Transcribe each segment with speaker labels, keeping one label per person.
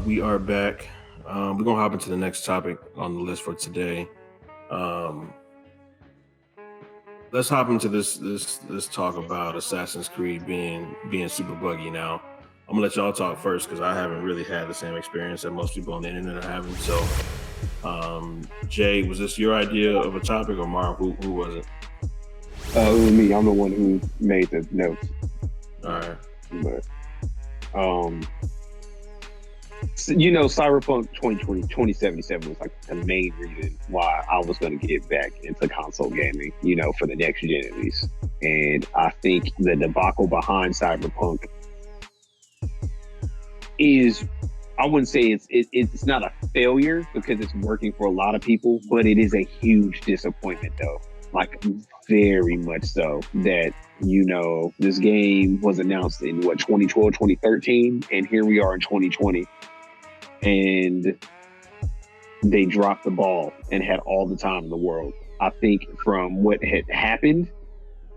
Speaker 1: we are back. We're gonna hop into the next topic on the list for today. Um, let's hop into this talk about Assassin's Creed being super buggy. Now, I'm gonna let y'all talk first because I haven't really had the same experience that most people on the internet are having. So, Jay, was this your idea of a topic, or Marv? Who was it?
Speaker 2: It was me. I'm the one who made the notes.
Speaker 1: All right.
Speaker 2: But Cyberpunk 2077 was like the main reason why I was going to get back into console gaming, for the next gen at least. And I think the debacle behind Cyberpunk is, I wouldn't say it's not a failure because it's working for a lot of people, but it is a huge disappointment though. Like very much so that, this game was announced in 2012, 2013, and here we are in 2020. And they dropped the ball and had all the time in the world. I think from what had happened,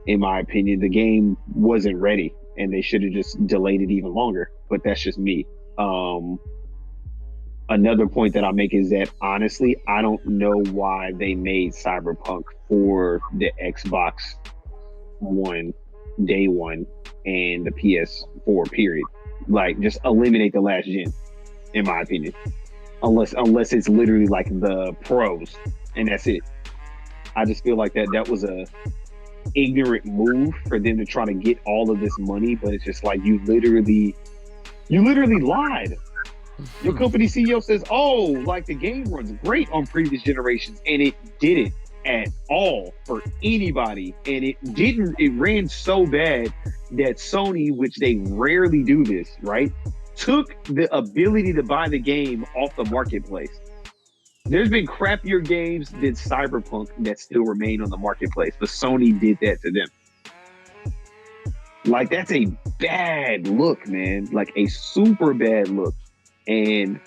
Speaker 2: in my opinion, the game wasn't ready and they should have just delayed it even longer. But that's just me. Another point that I make is that honestly, I don't know why they made Cyberpunk for the Xbox One, day one, and the PS4 period. Like, just eliminate the last gen, in my opinion. Unless it's literally like the pros, and that's it. I just feel like that was a ignorant move for them to try to get all of this money, but it's just like you literally lied. Your company CEO says, "Oh, like the game runs great on previous generations," and it didn't at all for anybody. And it ran so bad that Sony, which they rarely do this, right, took the ability to buy the game off the marketplace. There's been crappier games than Cyberpunk that still remain on the marketplace, but Sony did that to them. Like, that's a bad look, man. Like a super bad look. And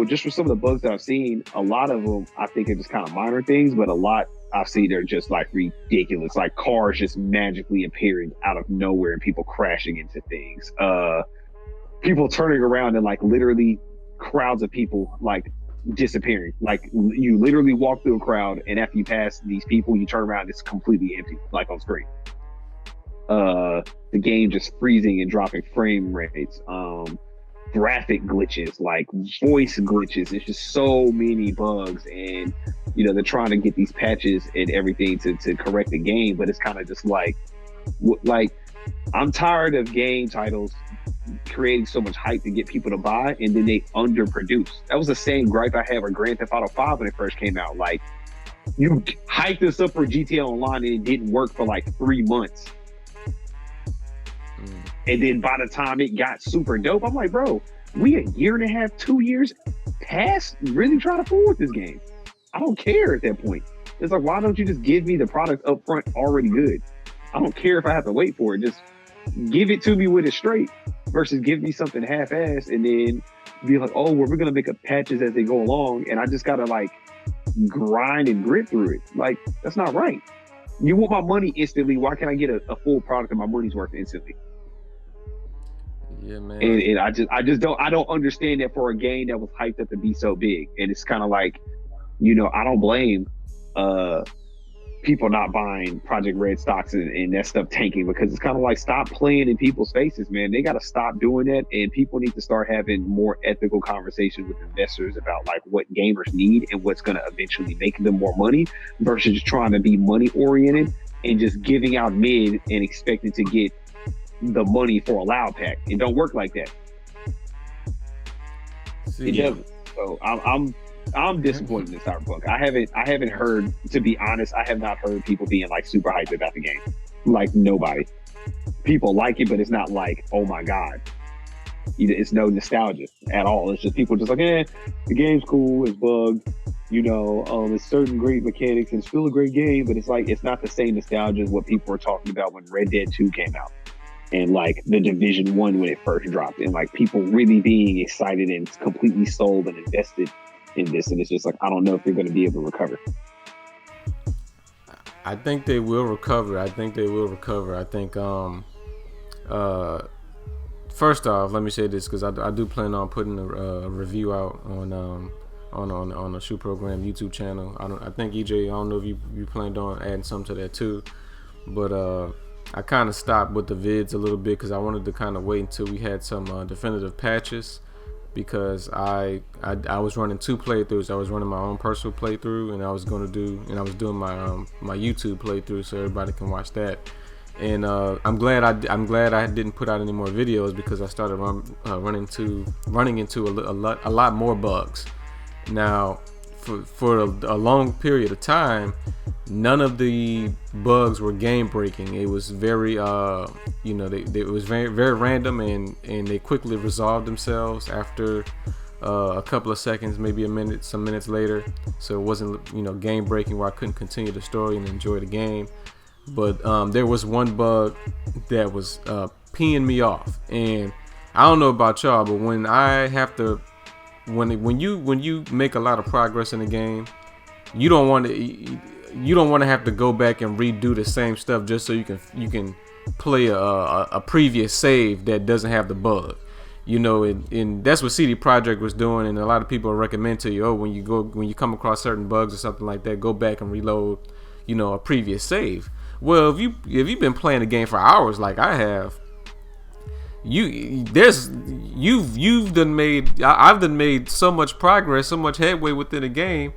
Speaker 2: just for some of the bugs that I've seen, a lot of them I think are just kind of minor things, but a lot I've seen are just like ridiculous, like cars just magically appearing out of nowhere and people crashing into things, people turning around and like literally crowds of people like disappearing. Like you literally walk through a crowd and after you pass these people, you turn around, it's completely empty, like on screen. The game just freezing and dropping frame rates, graphic glitches, like voice glitches. It's just so many bugs, and they're trying to get these patches and everything to correct the game, but it's kind of just like I'm tired of game titles creating so much hype to get people to buy and then they underproduce. That was the same gripe I had with Grand Theft Auto 5 when it first came out. Like, you hyped this up for GTA Online and it didn't work for like 3 months. And then by the time it got super dope, I'm like, bro, we a year and a half, 2 years past really trying to fool with this game. I don't care at that point. It's like, why don't you just give me the product up front already good? I don't care if I have to wait for it. Just give it to me with it straight versus give me something half-assed and then be like, oh, well, we're going to make up patches as they go along. And I just got to like grind and grit through it. Like, that's not right. You want my money instantly. Why can't I get a full product and my money's worth instantly?
Speaker 3: Yeah, man.
Speaker 2: And I don't understand that for a game that was hyped up to be so big. And it's kind of like, I don't blame people not buying Project Red stocks and that stuff tanking, because it's kind of like, stop playing in people's faces, man. They got to stop doing that, and people need to start having more ethical conversations with investors about like what gamers need and what's going to eventually make them more money versus just trying to be money oriented and just giving out mid and expecting to get the money for a loud pack. It don't work like that.
Speaker 3: See,
Speaker 2: it doesn't. So I'm disappointed in Cyberpunk. I haven't heard, to be honest, I have not heard people being like super hyped about the game. Like, nobody. People like it, but it's not like, oh my God. It's no nostalgia at all. It's just people just like, the game's cool, it's bugged, it's certain great mechanics, and it's still a great game, but it's like, it's not the same nostalgia as what people were talking about when Red Dead 2 came out. And like the Division 1 when it first dropped, and like people really being excited and completely sold and invested in this. And it's just like, I don't know if they're going to be able to recover.
Speaker 3: I think they will recover. I think First off, let me say this because I do plan on putting a review out on the SHU Program YouTube channel. I think EJ, I don't know if you planned on adding something to that too, but I kind of stopped with the vids a little bit because I wanted to kind of wait until we had some definitive patches, because I was running 2 playthroughs. I was running my own personal playthrough, and I was doing my YouTube playthrough so everybody can watch that. And I'm glad I didn't put out any more videos, because I started running into a lot more bugs. Now, for a long period of time, none of the bugs were game breaking. It was very it was very, very random, and they quickly resolved themselves after a couple of seconds, maybe some minutes later. So it wasn't game breaking where I couldn't continue the story and enjoy the game. But there was one bug that was peeing me off, and I don't know about y'all, but when I have to, when you make a lot of progress in the game, you don't want to have to go back and redo the same stuff just so you can play a previous save that doesn't have the bug. And that's what CD Projekt was doing, and a lot of people recommend to you, when you come across certain bugs or something like that, go back and reload a previous save. Well, if you've been playing the game for hours like I have, I've done made so much progress, so much headway within the game,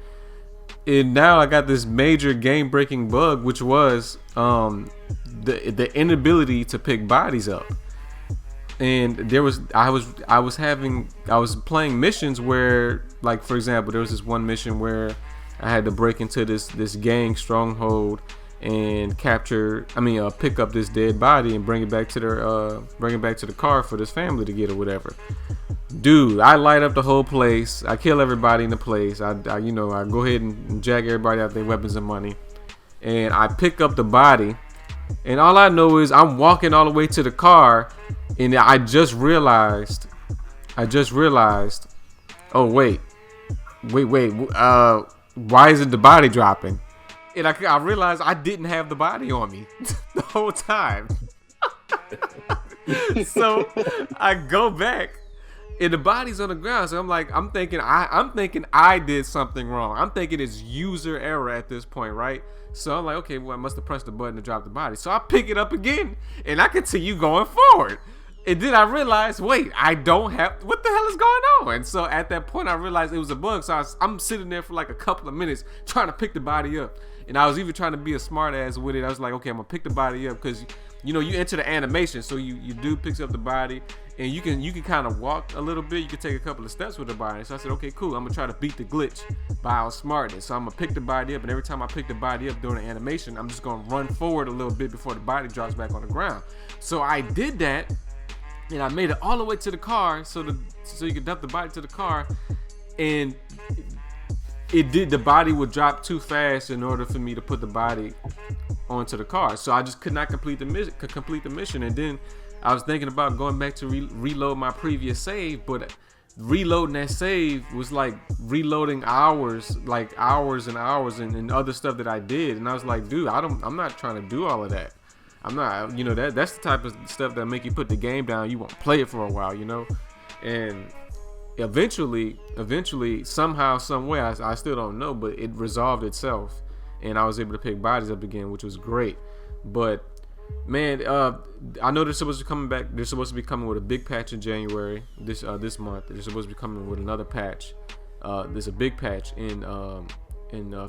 Speaker 3: and now I got this major game breaking bug, which was the inability to pick bodies up. And I was playing missions where, like, for example, there was this one mission where I had to break into this gang stronghold and pick up this dead body and bring it back to the car for this family to get or whatever. Dude, I light up the whole place. I kill everybody in the place. I go ahead and jack everybody out their weapons and money, and I pick up the body, and all I know is I'm walking all the way to the car, and I just realized. Oh wait. Why isn't the body dropping? And I realized I didn't have the body on me the whole time. So I go back, and the body's on the ground. So I'm thinking I did something wrong. I'm thinking it's user error at this point, right? So I'm like, okay, well, I must have pressed the button to drop the body. So I pick it up again, and I continue going forward. And then I realized, wait, I don't have, what the hell is going on? And so at that point, I realized it was a bug. So I'm sitting there for like a couple of minutes trying to pick the body up. And I was even trying to be a smart ass with it. I was like, okay, I'm gonna pick the body up, because you enter the animation, so you do picks up the body, and you can kind of walk a little bit. You can take a couple of steps with the body. So I said, okay, cool. I'm gonna try to beat the glitch by outsmarting it. So I'm gonna pick the body up, and every time I pick the body up during the animation, I'm just gonna run forward a little bit before the body drops back on the ground. So I did that, and I made it all the way to the car, so you can dump the body to the car, and the body would drop too fast in order for me to put the body onto the car. So I just could not complete the mission. And then I was thinking about going back to reload my previous save, but reloading that save was like reloading hours and hours and other stuff that I did. And I was like, dude, I'm not trying to do all of that. I'm not, that's the type of stuff that make you put the game down. You won't play it for a while, and eventually, somehow, some way, I still don't know, but it resolved itself, and I was able to pick bodies up again, which was great. But man, I know they're supposed to be coming back. They're supposed to be coming with a big patch in January this month. They're supposed to be coming with another patch. There's a big patch in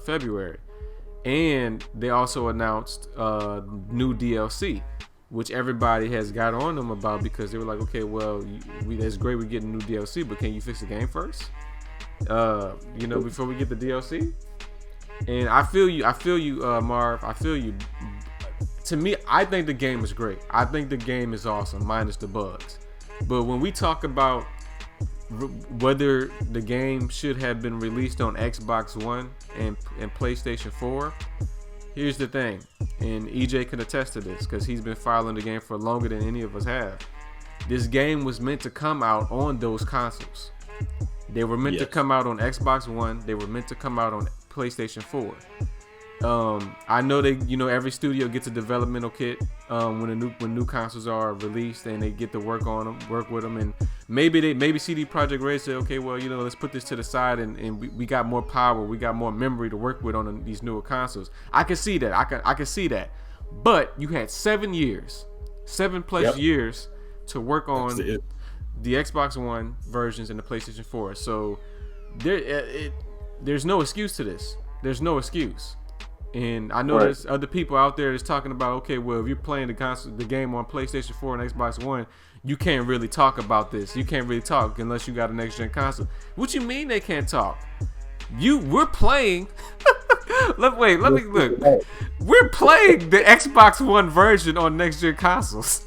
Speaker 3: February, and they also announced new DLC, which everybody has got on them about, because they were like, okay, well, that's great, we're getting new DLC, but can you fix the game first? Before we get the DLC? And I feel you, Marv. I feel you. To me, I think the game is great. I think the game is awesome, minus the bugs. But when we talk about whether the game should have been released on Xbox One and PlayStation 4, here's the thing, and EJ can attest to this because he's been following the game for longer than any of us have. This game was meant to come out on those consoles. They were meant to come out on Xbox One. They were meant to come out on PlayStation 4. I know they, every studio gets a developmental kit when new consoles are released, and they get to work with them, and maybe CD Projekt Red say, okay, well, let's put this to the side, and we got more power, we got more memory to work with on these newer consoles. I can see that. I can see that. But you had 7 years, 7+ years to work on the Xbox One versions and the PlayStation 4. So there's no excuse to this. There's no excuse. And I know there's other people out there that's talking about, okay, well, if you're playing the game on PlayStation 4 and Xbox One, you can't really talk about this. You can't really talk unless you got a next-gen console. What you mean they can't talk? We're playing. Let me look. We're playing the Xbox One version on next-gen consoles.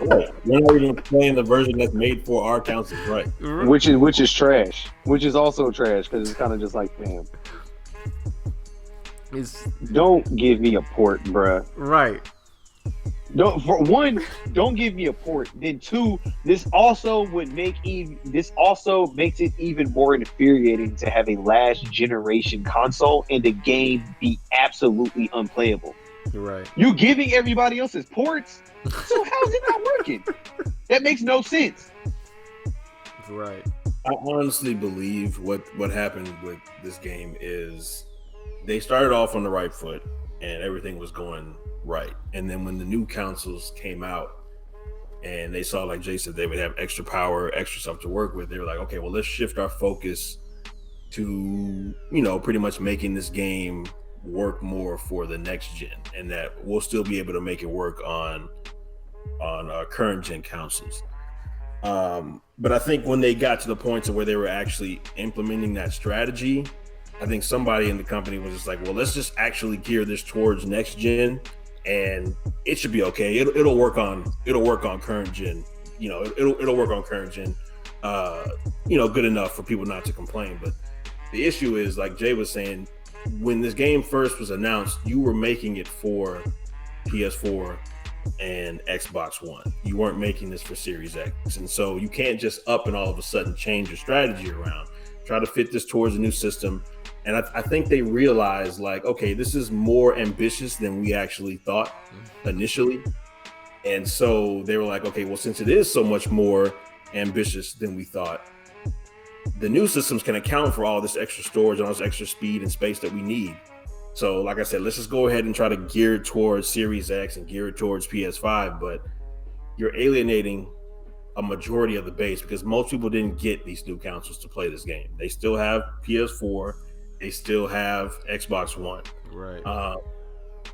Speaker 1: Right. We're not even playing the version that's made for our consoles, right?
Speaker 2: Which is trash. Which is also trash because it's kind of just like, damn. Don't give me a port, bruh.
Speaker 3: Right.
Speaker 2: Don't give me a port. Then two, this also makes it even more infuriating to have a last generation console and the game be absolutely unplayable.
Speaker 3: Right.
Speaker 2: You giving everybody else's ports, so how's it not working? That makes no sense.
Speaker 3: Right.
Speaker 1: I honestly believe what happened with this game is they started off on the right foot and everything was going right. And then when the new consoles came out and they saw, like Jay said, they would have extra power, extra stuff to work with, they were like, okay, well, let's shift our focus to, pretty much making this game work more for the next gen, and that we'll still be able to make it work on current gen consoles. But I think when they got to the point to where they were actually implementing that strategy, I think somebody in the company was just like, well, let's just actually gear this towards next gen, and it should be okay. It'll work on current gen. It'll work on current gen. Good enough for people not to complain. But the issue is, like Jay was saying, when this game first was announced, you were making it for PS4 and Xbox One. You weren't making this for Series X, and so you can't just up and all of a sudden change your strategy around. Try to fit this towards a new system. And I think they realized, like, okay, this is more ambitious than we actually thought initially. And so they were like, okay, well, since it is so much more ambitious than we thought, the new systems can account for all this extra storage and all this extra speed and space that we need. So like I said, let's just go ahead and try to gear it towards Series X and gear it towards PS5, but you're alienating a majority of the base because most people didn't get these new consoles to play this game. They still have PS4, they still have Xbox One.
Speaker 3: Right.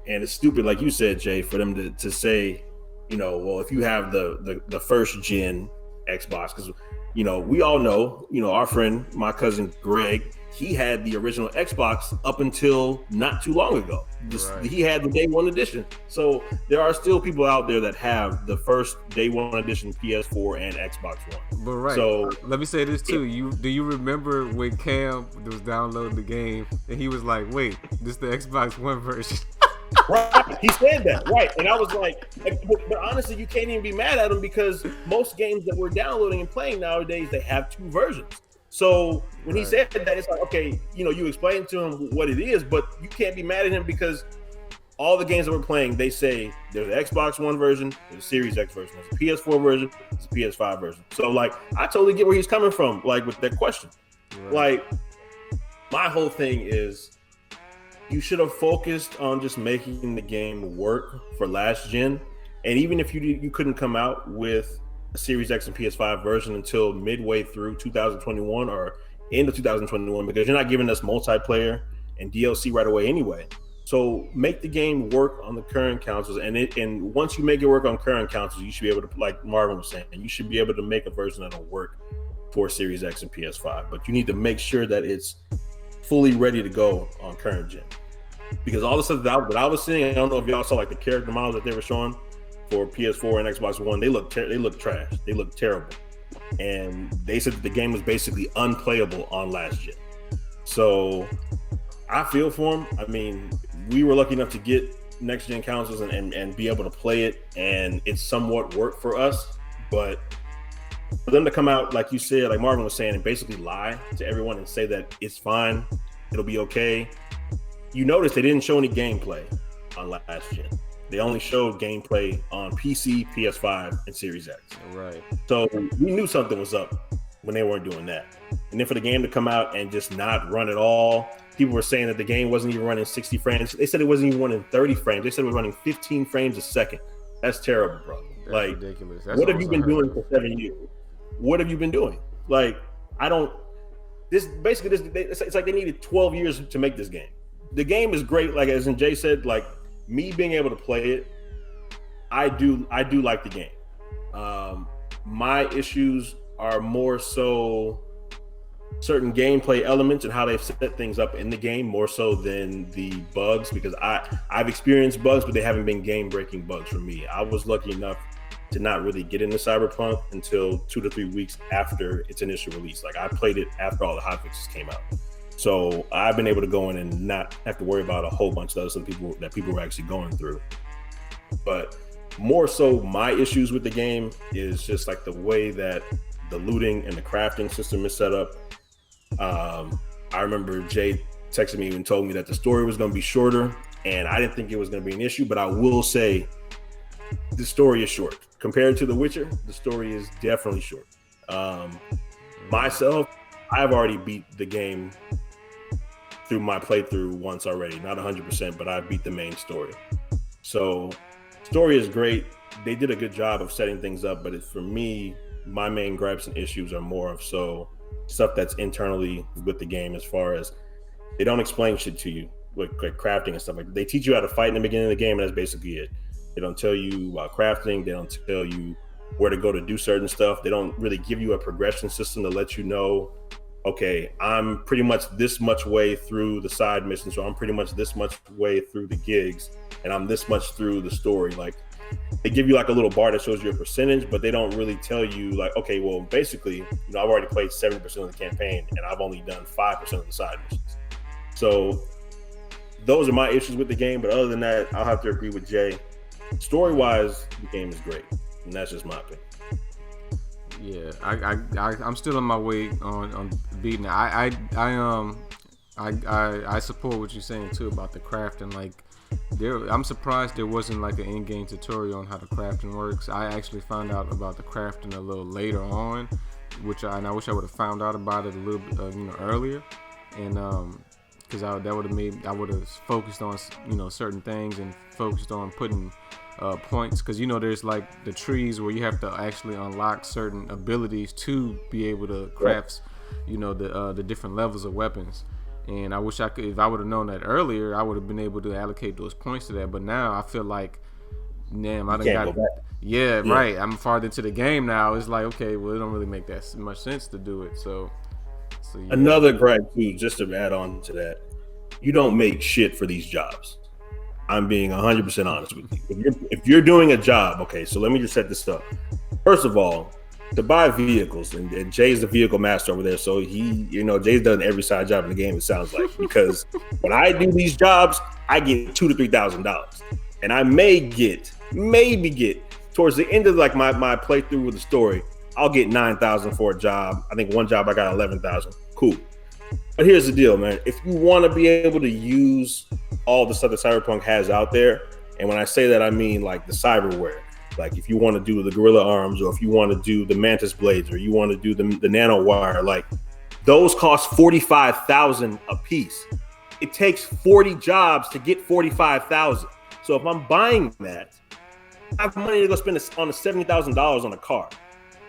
Speaker 1: And it's stupid, like you said, Jay, for them to say, well, if you have the first gen Xbox, because we all know, our friend, my cousin Greg, he had the original Xbox up until not too long ago. He had the day one edition. So there are still people out there that have the first day one edition PS4 and Xbox One.
Speaker 3: But right. So let me say this too. Do you remember when Cam was downloading the game and he was like, wait, this is the Xbox One version?
Speaker 1: Right, he said that, right? And I was like, but honestly, you can't even be mad at him because most games that we're downloading and playing nowadays, they have two versions. So when he said that, it's like, okay, you explain to him what it is, but you can't be mad at him because all the games that we're playing, they say there's an Xbox One version, there's a Series X version, there's a PS4 version, there's a PS5 version. So like, I totally get where he's coming from, like with that question. Right. Like, my whole thing is, you should have focused on just making the game work for last gen. And even if you couldn't come out with a Series X and PS5 version until midway through 2021 or end of 2021, because you're not giving us multiplayer and DLC right away anyway. So make the game work on the current consoles. And once you make it work on current consoles, you should be able to, like Marvin was saying, you should be able to make a version that'll work for Series X and PS5. But you need to make sure that it's fully ready to go on current gen, because all the stuff that I was seeing, I don't know if y'all saw like the character models that they were showing for PS4 and Xbox One. They look trash. They look terrible, and they said that the game was basically unplayable on last gen. So I feel for them. I mean, we were lucky enough to get next gen consoles and be able to play it, and it somewhat worked for us. But for them to come out, like you said, like Marvin was saying, and basically lie to everyone and say that it's fine, it'll be okay, you notice they didn't show any gameplay on last gen. They only showed gameplay on PC, PS5, and Series X.
Speaker 3: Right.
Speaker 1: So we knew something was up when they weren't doing that. And then for the game to come out and just not run at all, people were saying that the game wasn't even running 60 frames. They said it wasn't even running 30 frames. They said it was running 15 frames a second. That's terrible, bro.
Speaker 3: That's
Speaker 1: like,
Speaker 3: ridiculous. That's
Speaker 1: what have you been doing for 7 years? What have you been doing? Like, it's like they needed 12 years to make this game. The game is great. Like, as Jay said, like, me being able to play it, I do like the game. My issues are more so certain gameplay elements and how they've set things up in the game more so than the bugs, because I've experienced bugs, but they haven't been game-breaking bugs for me. I was lucky enough to not really get into Cyberpunk until 2 to 3 weeks after its initial release. Like, I played it after all the hotfixes came out. So I've been able to go in and not have to worry about a whole bunch of other stuff that people were actually going through. But more so, my issues with the game is just like the way that the looting and the crafting system is set up. I remember Jay texted me and told me that the story was going to be shorter, and I didn't think it was going to be an issue, but I will say the story is short. Compared to The Witcher, the story is definitely short. Myself, I've already beat the game through my playthrough once already, not 100%, but I beat the main story. So story is great. They did a good job of setting things up, but for me, my main gripes and issues are more of so stuff that's internally with the game, as far as they don't explain shit to you, like crafting and stuff like that. They teach you how to fight in the beginning of the game, and that's basically it. They don't tell you about crafting. They don't tell you where to go to do certain stuff. They don't really give you a progression system to let you know, okay, I'm pretty much this much way through the side missions, so I'm pretty much this much way through the gigs, and I'm this much through the story. Like, they give you like a little bar that shows you a percentage, but they don't really tell you like, okay, well, basically, I've already played 70% of the campaign and I've only done 5% of the side missions. So those are my issues with the game. But other than that, I'll have to agree with Jay. Story-wise, the game is great, and that's just my opinion.
Speaker 3: Yeah, I'm still on my way on beating it. I support what you're saying too about the crafting. Like, I'm surprised there wasn't like an in-game tutorial on how the crafting works. I actually found out about the crafting a little later on, and I wish I would have found out about it a little bit earlier, and because I would have focused on certain things and focused on putting points, because there's like the trees where you have to actually unlock certain abilities to be able to craft the different levels of weapons. And I wish I could, if I would have known that earlier, I would have been able to allocate those points to that. But now I feel like, damn, I done got, yeah, right. I'm farther into the game now. It's like, okay, well, it don't really make that much sense to do it. So yeah.
Speaker 1: Another gripe too, just to add on to that, you don't make shit for these jobs. I'm being 100% honest with you. If you're doing a job, okay, so let me just set this up. First of all, to buy vehicles, and Jay's the vehicle master over there, so Jay's done every side job in the game, it sounds like, because when I do these jobs, I get $2,000 to $3,000, and I maybe get towards the end of like my playthrough with the story, I'll get $9,000 for a job. I think one job I got $11,000. Cool. But here's the deal, man. If you want to be able to use all the stuff that Cyberpunk has out there, and when I say that, I mean like the cyberware. Like if you want to do the gorilla arms, or if you want to do the mantis blades, or you want to do the nano wire, like those cost $45,000 a piece. It takes 40 jobs to get $45,000. So if I'm buying that, I have money to go spend on $70,000 on a car.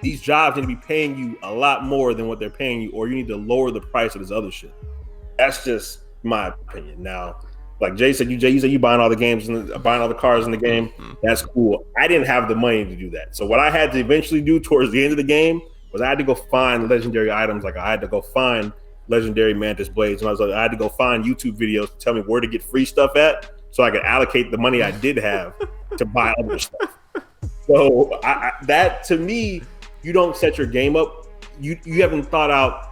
Speaker 1: These jobs need to be paying you a lot more than what they're paying you, or you need to lower the price of this other shit. That's just my opinion. Now, like Jay said, you buying all the games and buying all the cars in the game. That's cool. I didn't have the money to do that. So what I had to eventually do towards the end of the game was I had to go find legendary items. Like I had to go find legendary mantis blades, and I had to go find YouTube videos to tell me where to get free stuff at, so I could allocate the money I did have to buy other stuff. So that to me, you don't set your game up. You haven't thought out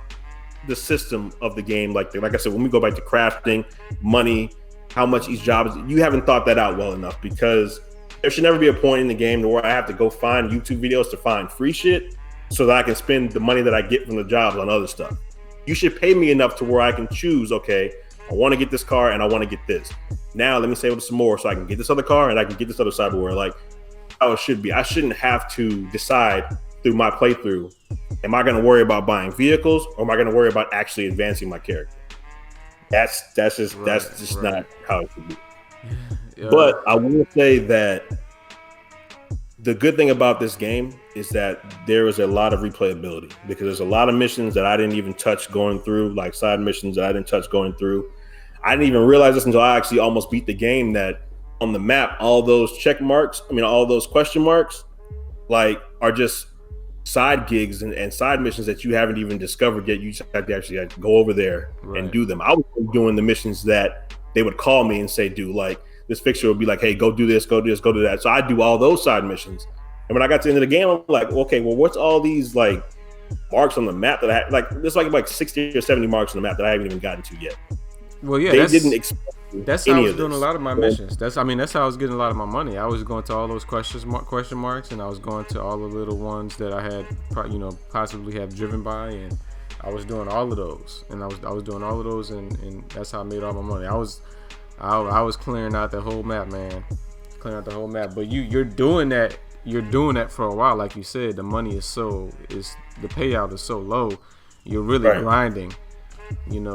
Speaker 1: the system of the game. Like I said, when we go back to crafting, money, how much each job is, you haven't thought that out well enough, because there should never be a point in the game where I have to go find YouTube videos to find free shit so that I can spend the money that I get from the jobs on other stuff. You should pay me enough to where I can choose, okay, I want to get this car and I want to get this. Now let me save up some more so I can get this other car and I can get this other cyberware. Like how it should be. I shouldn't have to decide through my playthrough, am I going to worry about buying vehicles or am I going to worry about actually advancing my character? That's just not how it should be. Yeah. But I will say that the good thing about this game is that there is a lot of replayability because there's a lot of missions that I didn't even touch going through, like side missions that I didn't touch going through. I didn't even realize this until I actually almost beat the game, that on the map, all those check marks, all those question marks, like are just side gigs and side missions that you haven't even discovered yet. You just have to actually go over there and do them. I was doing the missions that they would call me and say, do, like this fixture would be like, hey, go do this, go do this, go do that. So I do all those side missions. And when I got to the end of the game, I'm like, okay, well, what's all these like marks on the map that I like? There's like 60 or 70 marks on the map that I haven't even gotten to yet.
Speaker 3: Well, yeah,
Speaker 1: they didn't expect.
Speaker 3: That's how I was doing a lot of my missions. That's how I was getting a lot of my money. I was going to all those question marks, and I was going to all the little ones that I had, possibly have driven by, and I was doing all of those, and I was doing all of those, and that's how I made all my money. I was clearing out the whole map, man, clearing out the whole map. But you're doing that. You're doing that for a while, like you said. The money is the payout is so low. You're really grinding,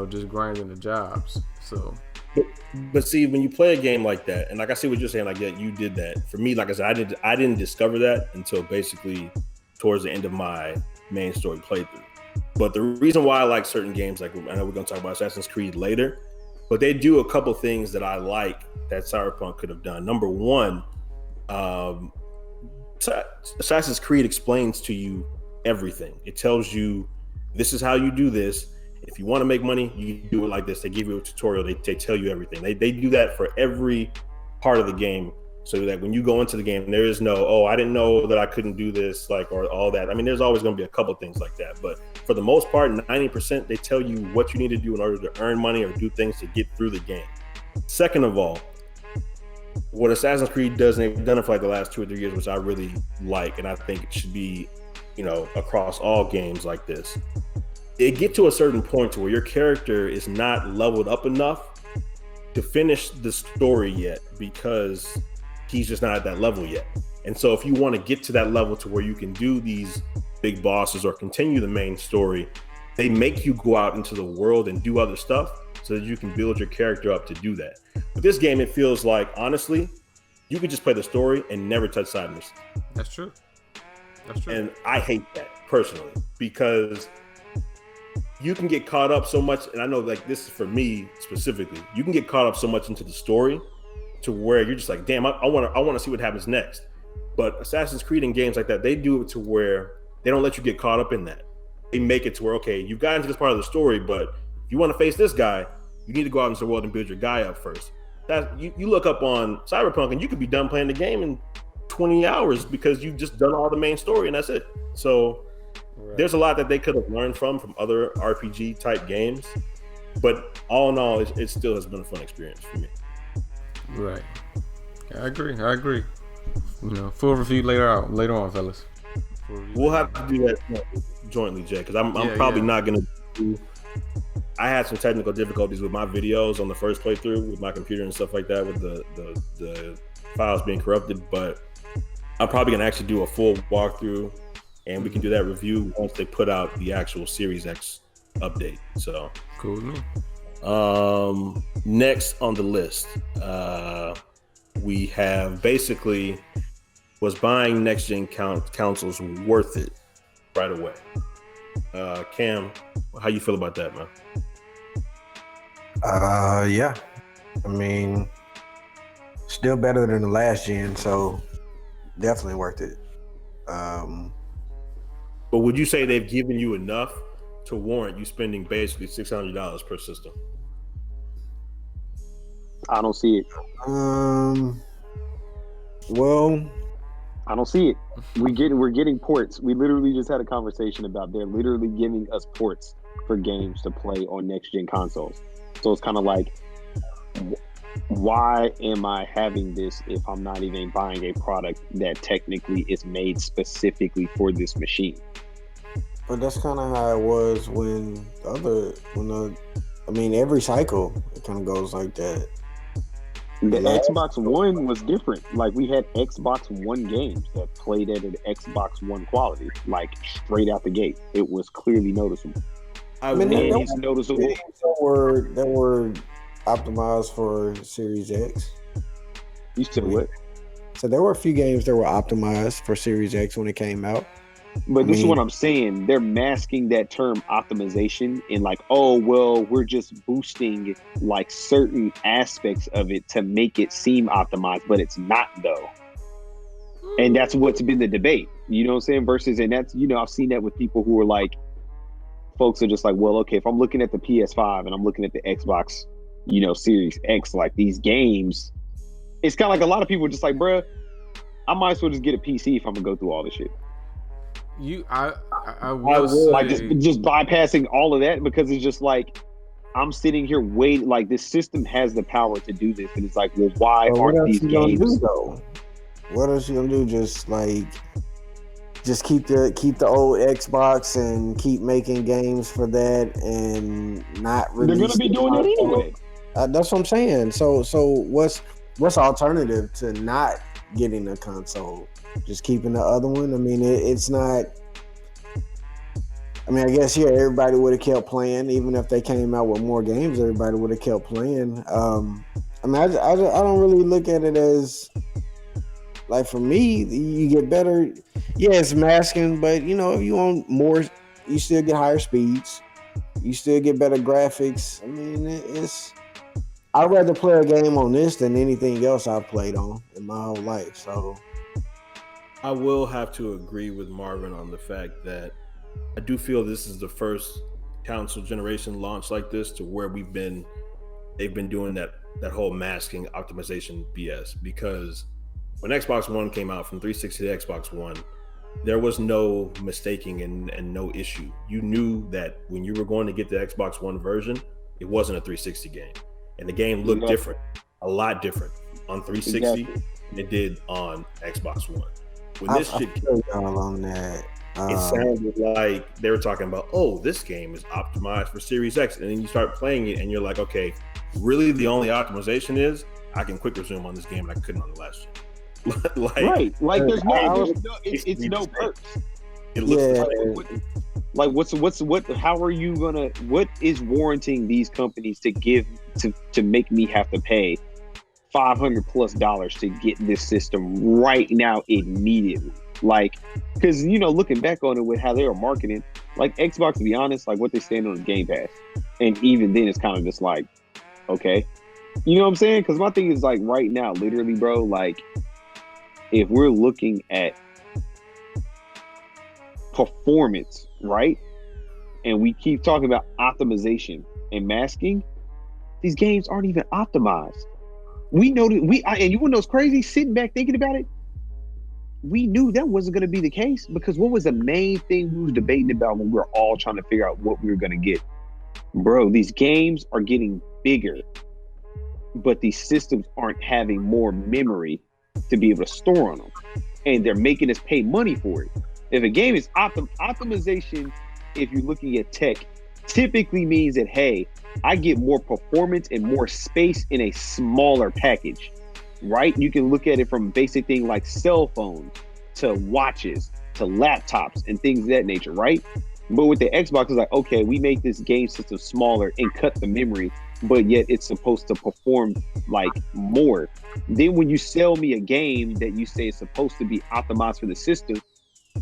Speaker 3: just grinding the jobs. So.
Speaker 1: But see, when you play a game like that, and like I see what you're saying, like you did that. For me, like I said, I didn't discover that until basically towards the end of my main story playthrough. But the reason why I like certain games, like I know we're gonna talk about Assassin's Creed later, but they do a couple things that I like that Cyberpunk could have done. Number one, Assassin's Creed explains to you everything. It tells you this is how you do this. If you want to make money, you do it like this. They give you a tutorial. They tell you everything. They do that for every part of the game, so that when you go into the game, there is no, I didn't know that I couldn't do this, or all that. There's always going to be a couple things like that. But for the most part, 90%, they tell you what you need to do in order to earn money or do things to get through the game. Second of all, what Assassin's Creed does, and they've done it for the last 2 or 3 years, which I really like, and I think it should be, across all games like this. It get to a certain point to where your character is not leveled up enough to finish the story yet because he's just not at that level yet. And so if you want to get to that level to where you can do these big bosses or continue the main story, they make you go out into the world and do other stuff so that you can build your character up to do that. With this game, it feels like, honestly, you could just play the story and never touch side missions.
Speaker 3: That's true.
Speaker 1: And I hate that personally because you can get caught up so much, and I know this is for me specifically, you can get caught up so much into the story to where you're just like, damn, I want to see what happens next. But Assassin's Creed and games like that, they do it to where they don't let you get caught up in that. They make it to where, okay, you've gotten to this part of the story, but if you want to face this guy, you need to go out into the world and build your guy up first. You look up on Cyberpunk and you could be done playing the game in 20 hours because you've just done all the main story and that's it. So there's a lot that they could have learned from other RPG type games, but all in all, it still has been a fun experience for me.
Speaker 3: Right. I agree. Full review later on, fellas.
Speaker 1: We'll have to do that jointly, Jay, because I'm probably not going to. I had some technical difficulties with my videos on the first playthrough with my computer and stuff like that, with the files being corrupted. But I'm probably going to actually do a full walkthrough, and we can do that review once they put out the actual Series X update. So
Speaker 3: cool with me.
Speaker 1: Next on the list, we have basically, was buying next gen consoles worth it right away? Cam, how you feel about that, man?
Speaker 4: Yeah. Still better than the last gen, so definitely worth it.
Speaker 1: But would you say they've given you enough to warrant you spending basically $600 per system?
Speaker 2: I don't see it.
Speaker 4: Well,
Speaker 2: I don't see it. We're getting ports. We literally just had a conversation about they're literally giving us ports for games to play on next gen consoles. So it's kind of like, why am I having this if I'm not even buying a product that technically is made specifically for this machine?
Speaker 4: but that's kind of how it was when the I mean, every cycle it kind of goes like that.
Speaker 2: The
Speaker 4: Yeah.
Speaker 2: Xbox One was different. Like we had Xbox One games that played at an Xbox One quality, like straight out the gate. It was clearly noticeable.
Speaker 1: I
Speaker 4: mean,
Speaker 1: will-
Speaker 4: that-
Speaker 2: It's noticeable.
Speaker 4: Games that were optimized for Series X.
Speaker 2: You said what?
Speaker 4: So there were a few games that were optimized for Series X when it came out.
Speaker 2: But this is
Speaker 4: mean-
Speaker 2: what I'm saying. They're masking that term optimization and like, oh, well, we're just boosting like certain aspects of it to make it seem optimized, but it's not though. And that's what's been the debate. You know what I'm saying? Versus, and that's, you know, I've seen that with people who are like, folks are just like, well, okay, if I'm looking at the PS5 and I'm looking at the Xbox, you know, Series X, like these games, it's kind of like a lot of people are just like, bruh, I might as well just get a PC if I'm gonna go through all this shit.
Speaker 3: I will
Speaker 2: Like
Speaker 3: say,
Speaker 2: just bypassing all of that because it's just like I'm sitting here waiting. Like this system has the power to do this, and it's like, well, why
Speaker 4: But what
Speaker 2: aren't
Speaker 4: else
Speaker 2: these
Speaker 4: you gonna
Speaker 2: games?
Speaker 4: do though? What else you gonna do? Just keep the old Xbox and keep making games for that and not
Speaker 2: They're
Speaker 4: release.
Speaker 2: gonna be doing that anyway.
Speaker 4: That's what I'm saying. So what's alternative to not getting a console? Just keeping the other one. I mean, it's not. I mean, I guess everybody would have kept playing, even if they came out with more games. Everybody would have kept playing. I mean, I don't really look at it as like for me. You get better. Yeah, it's masking, but you know, if you want more, you still get higher speeds. You still get better graphics. I mean, it's. I'd rather play a game on this than anything else I've played on in my whole life. So
Speaker 1: I will have to agree with Marvin on the fact that I do feel this is the first console generation launch like this to where they've been doing that whole masking optimization BS, because when Xbox One came out from 360 to Xbox One, there was no mistaking and no issue. You knew that when you were going to get the Xbox One version, it wasn't a 360 game. And the game looked different, a lot different on 360 than it did on Xbox One. When this shit came
Speaker 4: y'all on that.
Speaker 1: it sounded like they were talking about, oh, this game is optimized for Series X. And then you start playing it and you're like, okay, really the only optimization is I can quick resume on this game and I couldn't on the last gen.
Speaker 2: Right. Like there's it's no perks.
Speaker 1: It looks
Speaker 2: How are you gonna, what is warranting these companies to give to make me have to pay $500+ to get this system right now immediately? Like, because you know, looking back on it with how they were marketing, like Xbox, to be honest, like what they stand on is Game Pass, and even then it's kind of just like, okay, you know what I'm saying? Because my thing is like right now, literally, bro, like if we're looking at performance, right, and we keep talking about optimization and masking, these games aren't even optimized. We know that and you want to know what's crazy? Sitting back thinking about it, we knew that wasn't going to be the case, because what was the main thing we was debating about when we were all trying to figure out what we were going to get? Bro, these games are getting bigger, but these systems aren't having more memory to be able to store on them, and they're making us pay money for it. If a game is optimization, if you're looking at tech, typically means that, hey, I get more performance and more space in a smaller package. Right? You can look at it from basic things like cell phones to watches to laptops and things of that nature, right? But with the Xbox, it's like, okay, we make this game system smaller and cut the memory, but yet it's supposed to perform like more. Then when you sell me a game that you say is supposed to be optimized for the system,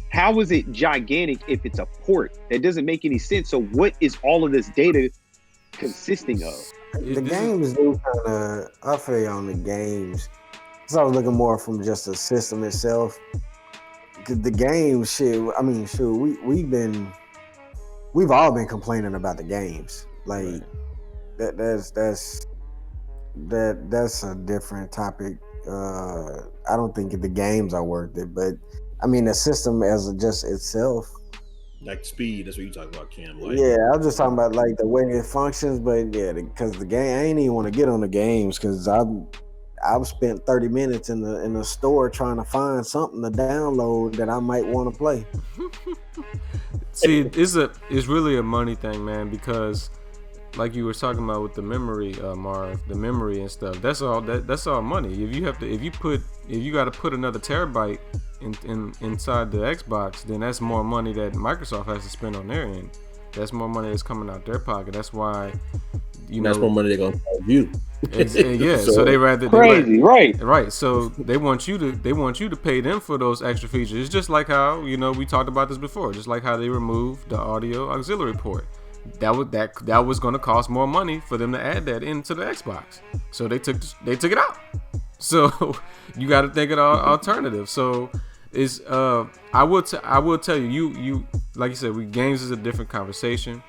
Speaker 2: how is it gigantic if it's a port? That doesn't make any sense. So what is all of this data consisting of?
Speaker 4: The games do kind of. I feel you on the games. Cause I was looking more from just the system itself. Cause the games, shit. I mean, sure, we've all been complaining about the games. Like that's a different topic. I don't think the games are worth it, but I mean the system as just itself.
Speaker 1: like speed. That's what you talking about, Cam. Like,
Speaker 4: Yeah, I was just talking about like the way it functions, but yeah, because the game, I ain't even want to get on the games because I've spent 30 minutes in the store trying to find something to download that I might want to play.
Speaker 3: See, it's really a money thing, man, because like you were talking about with the memory, Marv, the memory and stuff. That's all. That's all money. If you got to put another terabyte inside the Xbox, then that's more money that Microsoft has to spend on their end. That's more money that's coming out their pocket. That's why,
Speaker 1: that's more money they're gonna charge you.
Speaker 3: Yeah, so they rather
Speaker 2: crazy, right?
Speaker 3: Right. So they want you to pay them for those extra features. It's just like how we talked about this before. Just like how they removed the audio auxiliary port. That was going to cost more money for them to add that into the Xbox. So they took it out. So you got to think of the alternative. So is I will tell you like you said, games is a different conversation.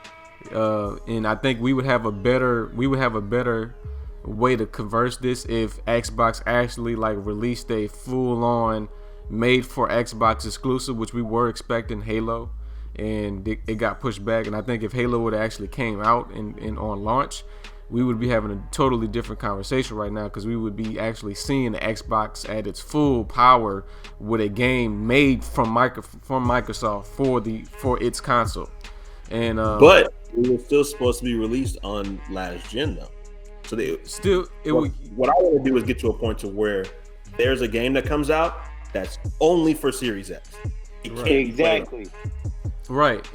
Speaker 3: And I think we would have a better way to converse this if Xbox actually like released a full-on made for Xbox exclusive, which we were expecting Halo, and it got pushed back. And I think if Halo would have actually came out and on launch, we would be having a totally different conversation right now, because we would be actually seeing the Xbox at its full power with a game made from Microsoft for its console. And
Speaker 1: but it was still supposed to be released on last gen though. So what I want to do is get to a point to where there's a game that comes out that's only for Series X.
Speaker 2: Exactly.
Speaker 3: Right,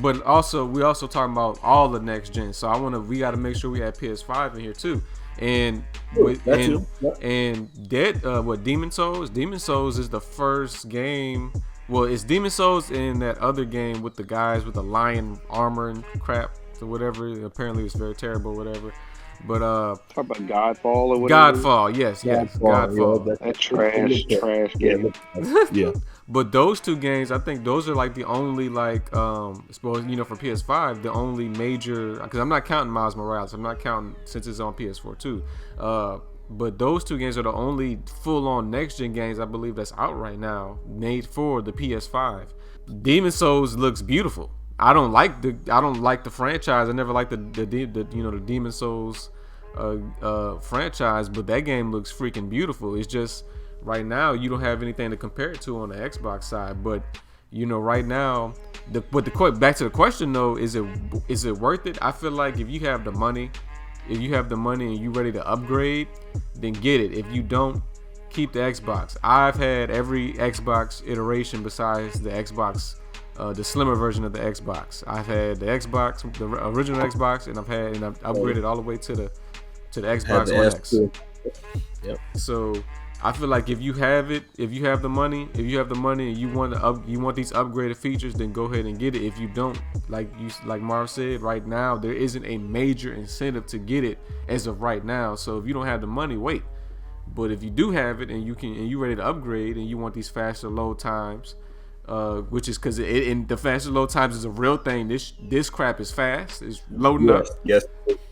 Speaker 3: but also we also talking about all the next gen. So we got to make sure we have PS5 in here too. And Demon Souls? Demon Souls is the first game. Well, it's Demon Souls and that other game with the guys with the lion armor and crap or whatever. Apparently it's very terrible, whatever. But
Speaker 2: talk about Godfall or whatever.
Speaker 3: Godfall, yes, Godfall.
Speaker 2: Yeah, that trash game.
Speaker 1: Yeah.
Speaker 3: But those two games, I think those are like the only like suppose for PS5, the only major, because I'm not counting Miles Morales. I'm not counting since it's on PS4 too. But those two games are the only full-on next-gen games I believe that's out right now, made for the PS5. Demon Souls looks beautiful. I don't like the franchise. I never liked the Demon Souls franchise, but that game looks freaking beautiful. It's just right now you don't have anything to compare it to on the Xbox side. But right now, back to the question though, is it worth it? I feel like if you have the money and you're ready to upgrade, then get it. If you don't, keep the Xbox. I've had every Xbox iteration besides the Xbox, the slimmer version of the Xbox. I've had the Xbox, the original Xbox, and I've upgraded all the way to the Xbox One X.
Speaker 1: Yep. So
Speaker 3: I feel like if you have the money and you want these upgraded features, then go ahead and get it. If you don't, like Marv said, right now there isn't a major incentive to get it as of right now. So if you don't have the money, wait. But if you do have it and you're ready to upgrade and you want these faster load times, which is because the faster load times is a real thing. This crap is fast. It's loading up.
Speaker 1: Yes,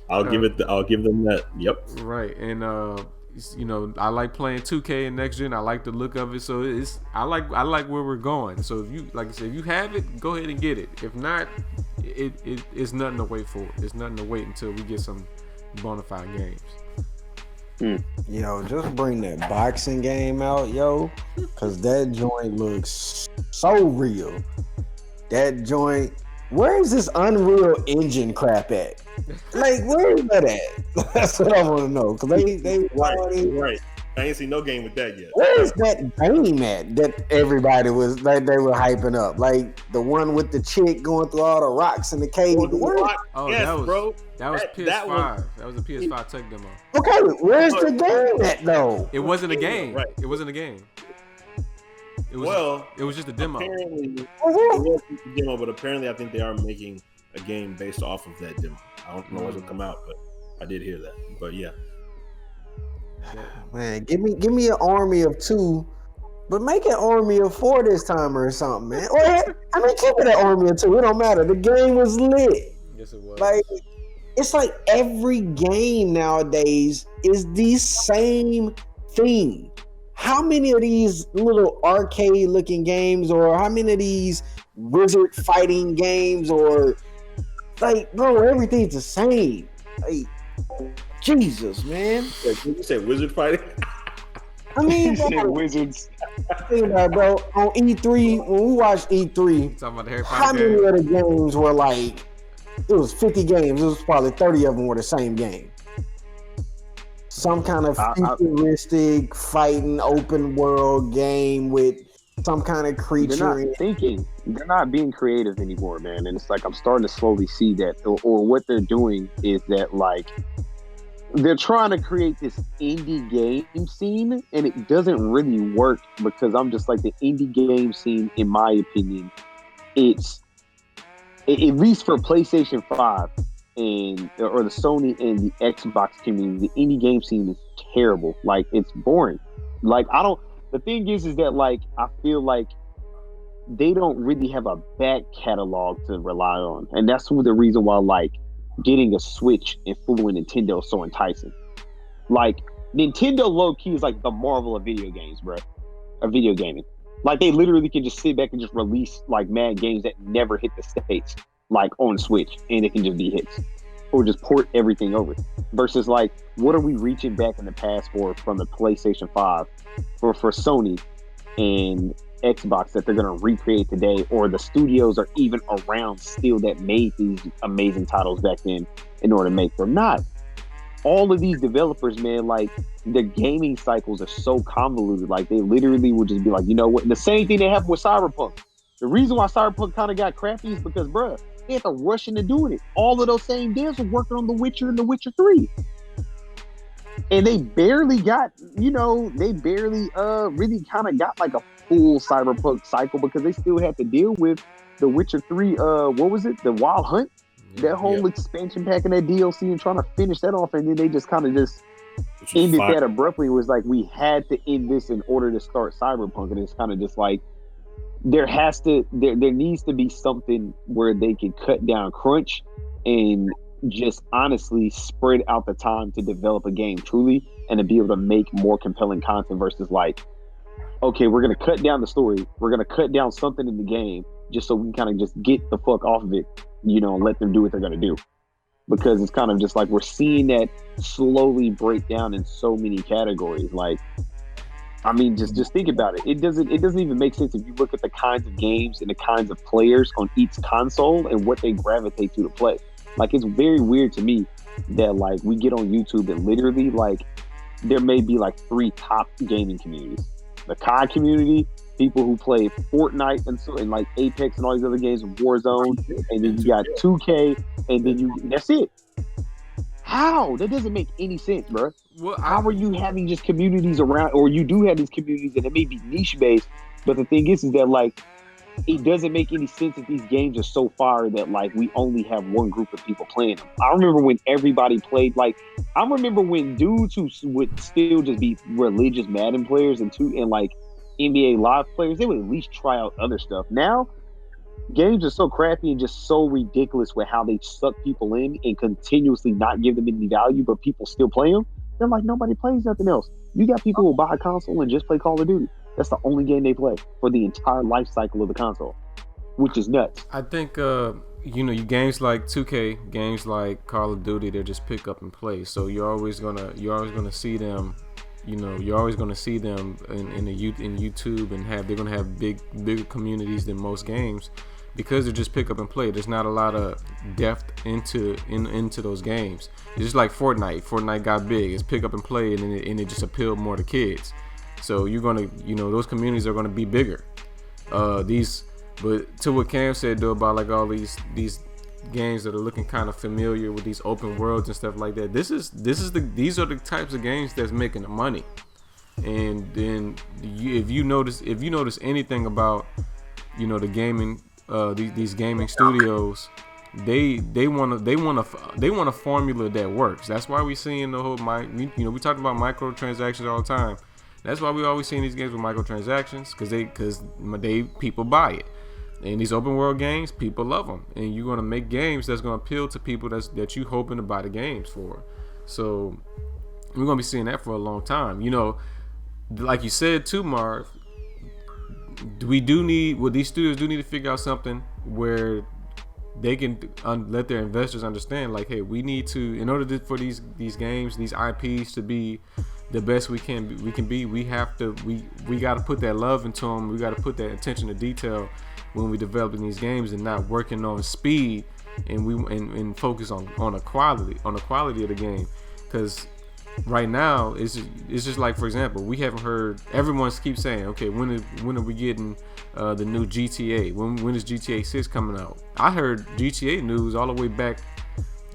Speaker 1: I'll give them that. Yep.
Speaker 3: Right, and I like playing 2K and next gen. I like the look of it. So I like where we're going. So if you, like I said, if you have it, go ahead and get it. If not, it's nothing to wait for. It's nothing to wait until we get some bona fide games.
Speaker 4: Yo, just bring that boxing game out, yo, because that joint looks so real. That joint, where is this Unreal Engine crap at? Like, where is that at? That's what I want to know. Because they
Speaker 1: right. I ain't seen no game with that yet.
Speaker 4: Where is that game at that everybody was like they were hyping up? Like the one with the chick going through all the rocks in the cave.
Speaker 1: Yes, bro.
Speaker 3: That was PS5. That was a PS5 tech demo.
Speaker 4: Okay, where's the game at though?
Speaker 3: It wasn't a game. Right. It wasn't a game. It was just a demo.
Speaker 1: Apparently, it was just a demo, but apparently I think they are making a game based off of that demo. I don't know what's gonna come out, but I did hear that. But yeah.
Speaker 4: Man, give me an army of 2, but make an army of 4 this time or something, man. Or keep it an army of 2. It don't matter. The game was lit.
Speaker 3: Yes, it was.
Speaker 4: Like it's like every game nowadays is the same thing. How many of these little arcade looking games, or how many of these wizard fighting games, or like, bro, everything's the same. Like, Jesus, man.
Speaker 1: Did you say wizard fighting?
Speaker 4: I mean,
Speaker 2: bro, wizards.
Speaker 4: Think about it, bro. On E3, when we watched E3,
Speaker 3: talking about the Harry
Speaker 4: how
Speaker 3: Potter
Speaker 4: many
Speaker 3: game?
Speaker 4: of the games were like it was 50 games. It was probably 30 of them were the same game. Some kind of futuristic fighting open world game with some kind of creature.
Speaker 2: They're not being creative anymore, man. And it's like I'm starting to slowly see that, or what they're doing is that like they're trying to create this indie game scene, and it doesn't really work because I'm just like the indie game scene, in my opinion, it's at least for PlayStation 5 or the Sony and the Xbox community, the indie game scene is terrible. Like, it's boring. Like, the thing is that like I feel like they don't really have a back catalog to rely on, and that's the reason why like getting a Switch and fooling Nintendo is so enticing. Like, Nintendo low key is like the Marvel of video games, bro. Of video gaming. Like, they literally can just sit back and just release like mad games that never hit the States, like on Switch, and it can just be hits. Or just port everything over. Versus like, what are we reaching back in the past for from the PlayStation 5 for Sony and Xbox that they're going to recreate today, or the studios are even around still that made these amazing titles back then in order to make them? Not. All of these developers, man, like, the gaming cycles are so convoluted. Like, they literally would just be like, you know what? And the same thing that happened with Cyberpunk. The reason why Cyberpunk kind of got crappy is because, bruh, they had to rush into doing it. All of those same devs were working on The Witcher and The Witcher 3. And they barely got, really kind of got like a full Cyberpunk cycle because they still had to deal with The Witcher 3, what was it? The Wild Hunt? That whole expansion pack and that DLC, and trying to finish that off, and then they just kind of just ended that abruptly. It was like, we had to end this in order to start Cyberpunk, and it's kind of just like, there needs to be something where they can cut down crunch and just honestly spread out the time to develop a game truly, and to be able to make more compelling content versus like, okay, we're going to cut down the story, we're going to cut down something in the game just so we can kind of just get the fuck off of it, and let them do what they're going to do. Because it's kind of just like, we're seeing that slowly break down in so many categories. Like, I mean, just think about it. It doesn't even make sense if you look at the kinds of games and the kinds of players on each console and what they gravitate to play. Like, it's very weird to me that like we get on YouTube and literally like there may be like 3 top gaming communities: the COD community, people who play Fortnite and like Apex and all these other games, Warzone, and then you got 2K, and then that's it. How? That doesn't make any sense, bro. Well, how are you having just communities around, or you do have these communities and it may be niche based, but the thing is that like, it doesn't make any sense that these games are so far that like we only have one group of people playing them. I remember when everybody played, like, I remember when dudes who would still just be religious Madden players and like NBA Live players, they would at least try out other stuff. Now, games are so crappy and just so ridiculous with how they suck people in and continuously not give them any value, but people still play them. They're like, nobody plays nothing else. You got people who buy a console and just play Call of Duty. That's the only game they play for the entire life cycle of the console, which is nuts.
Speaker 3: I think, you games like 2K, games like Call of Duty, they're just pick up and play. So you're always gonna see them. You're always gonna see them in YouTube, and they're gonna have bigger communities than most games because they're just pick up and play. There's not a lot of depth into those games. It's just like Fortnite. Fortnite got big. It's pick up and play, and it just appealed more to kids. So you're gonna, those communities are gonna be bigger. But to what Cam said though about like all these games that are looking kind of familiar with these open worlds and stuff like that. These are the types of games that's making the money. And then if you notice anything about the gaming these gaming studios, they want a formula that works. That's why we seeing the whole we talk about microtransactions all the time. That's why we always seeing these games with microtransactions, because people buy it. And these open world games, people love them, and you're gonna make games that's gonna appeal to people that you hoping to buy the games for. So we're gonna be seeing that for a long time. Like you said too, Marv. These studios do need to figure out something where they can let their investors understand, like, hey, we need to, in order for these games, these IPs to be the best we can be, we got to put that love into them. We got to put that attention to detail when we developing these games, and not working on speed and focus on the quality of the game. Because right now it's just like, for example, we haven't heard, everyone keeps saying, okay, when are we getting the new GTA? When is GTA 6 coming out? I heard GTA news all the way back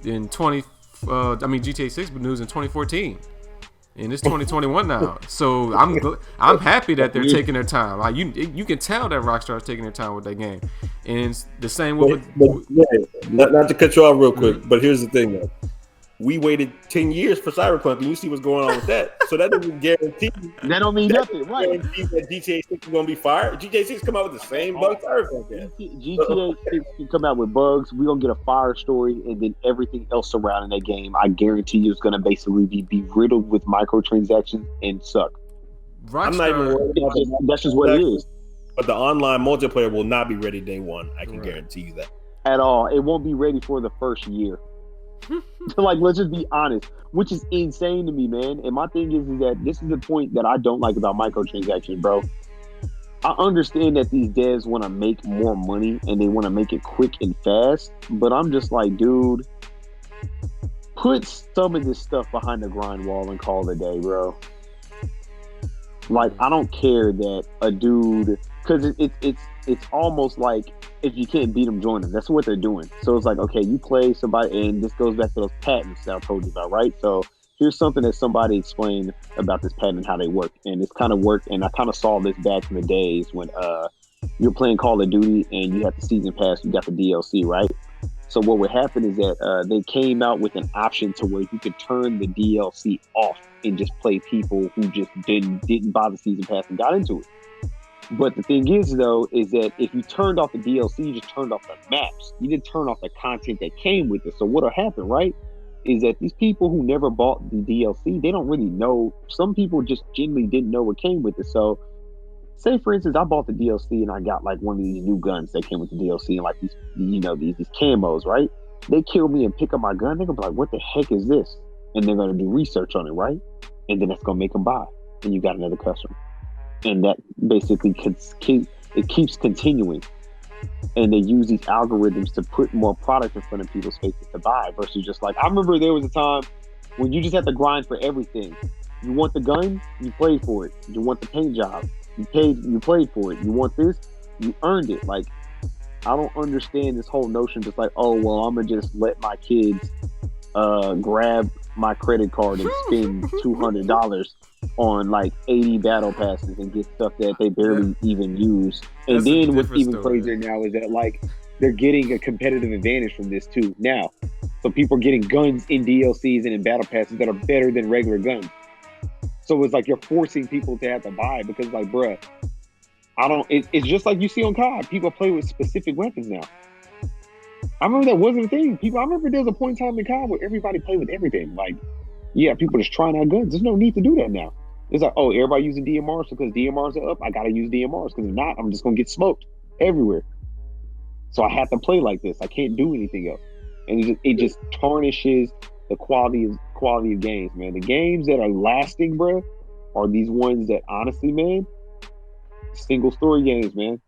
Speaker 3: in GTA 6 news in 2014. And it's 2021 now, so I'm happy that they're taking their time. Like you can tell that Rockstar is taking their time with that game, and it's the same with.
Speaker 1: Not to cut you off real quick, but here's the thing, though. We waited 10 years for Cyberpunk, and you see what's going on with that. So that doesn't guarantee.
Speaker 2: That don't mean nothing, right?
Speaker 1: Guarantee that GTA 6 is going to be fired. GTA 6 come out with the same bugs Cyberpunk has.
Speaker 2: GTA 6 can come out with bugs. We're going to get a fire story, and then everything else surrounding that game, I guarantee you, is going to basically be riddled with microtransactions and suck.
Speaker 1: I'm not even worried about that.
Speaker 2: That's just what it is.
Speaker 1: But the online multiplayer will not be ready day one. I can guarantee you that.
Speaker 2: At all. It won't be ready for the first year. Like, let's just be honest, which is insane to me, man. And my thing is that this is the point that I don't like about microtransactions, bro. I understand that these devs want to make more money and they want to make it quick and fast, but I'm just like, dude, put some of this stuff behind the grind wall and call it a day, bro. Like, I don't care that a dude, because it's almost like, if you can't beat them, join them. That's what they're doing. So it's like, okay, you play somebody, and this goes back to those patents that I told you about, right? So here's something that somebody explained about this patent and how they work. And it's kind of worked, and I kind of saw this back in the days when you're playing Call of Duty and you have the season pass, you got the DLC, right? So what would happen is that they came out with an option to where you could turn the DLC off and just play people who just didn't buy the season pass and got into it. But the thing is, though, is that if you turned off the DLC, you just turned off the maps. You didn't turn off the content that came with it. So what'll happen, right, is that these people who never bought the DLC, they don't really know. Some people just genuinely didn't know what came with it. So say, for instance, I bought the DLC and I got like one of these new guns that came with the DLC and like these, these camos, right? They kill me and pick up my gun. They're gonna be like, what the heck is this? And they're gonna do research on it, right? And then that's gonna make them buy. And you got another customer. And that basically keeps continuing. And they use these algorithms to put more product in front of people's faces to buy versus just like, I remember there was a time when you just had to grind for everything. You want the gun, you played for it. You want the paint job, you played for it. You want this, you earned it. Like, I don't understand this whole notion just like, oh, well, I'm going to just let my kids grab my credit card and spend $200 on like 80 battle passes and get stuff that they barely even use. And then what's even crazier now is that like they're getting a competitive advantage from this too now. So people are getting guns in DLCs and in battle passes that are better than regular guns. So it's like you're forcing people to have to buy because like, bruh, it's just like you see on COD. People play with specific weapons now. I remember that wasn't a thing. I remember there was a point in time in COD where everybody played with everything. Like, yeah, people just trying out guns. There's no need to do that now. It's like, oh, everybody using DMRs because DMRs are up. I gotta use DMRs because if not, I'm just gonna get smoked everywhere. So I have to play like this. I can't do anything else, and it just tarnishes the quality of games, man. The games that are lasting, bro, are these ones that honestly, man, single story games, man.